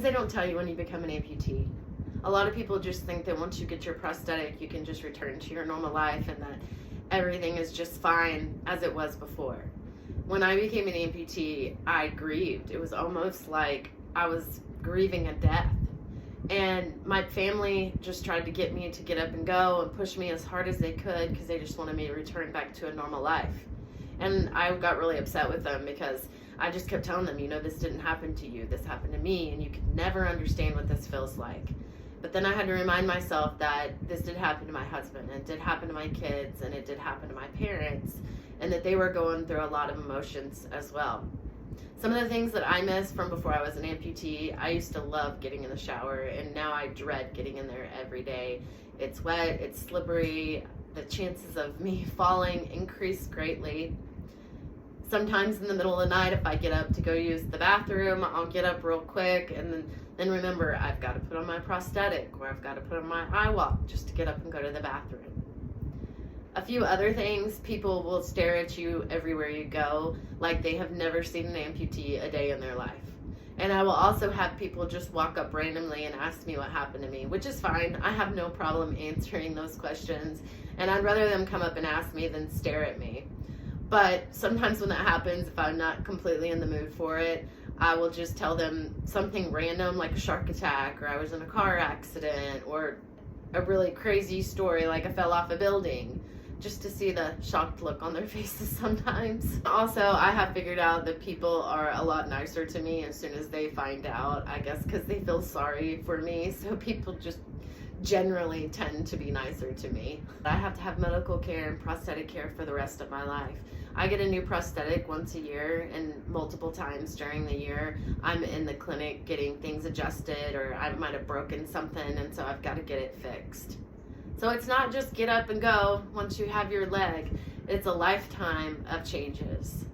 they don't tell you when you become an amputee. A lot of people just think that once you get your prosthetic, you can just return to your normal life and that everything is just fine as it was before. When I became an amputee, I grieved. It was almost like I was grieving a death. And my family just tried to get me to get up and go and push me as hard as they could because they just wanted me to return back to a normal life. And I got really upset with them because I just kept telling them, this didn't happen to you, this happened to me, and you could never understand what this feels like. But then I had to remind myself that this did happen to my husband, and it did happen to my kids, and it did happen to my parents, and that they were going through a lot of emotions as well. Some of the things that I miss from before I was an amputee, I used to love getting in the shower, and now I dread getting in there every day. It's wet, it's slippery, the chances of me falling increase greatly. Sometimes in the middle of the night, if I get up to go use the bathroom, I'll get up real quick and then remember I've got to put on my prosthetic or I've got to put on my eye walk just to get up and go to the bathroom. A few other things, people will stare at you everywhere you go like they have never seen an amputee a day in their life. And I will also have people just walk up randomly and ask me what happened to me, which is fine. I have no problem answering those questions, and I'd rather them come up and ask me than stare at me. But sometimes when that happens, if I'm not completely in the mood for it, I will just tell them something random like a shark attack, or I was in a car accident, or a really crazy story like I fell off a building, just to see the shocked look on their faces sometimes. Also, I have figured out that people are a lot nicer to me as soon as they find out, I guess because they feel sorry for me, so people just generally tend to be nicer to me. I have to have medical care and prosthetic care for the rest of my life. I get a new prosthetic once a year, and multiple times during the year I'm in the clinic getting things adjusted, or I might have broken something and so I've got to get it fixed. So it's not just get up and go once you have your leg, it's a lifetime of changes.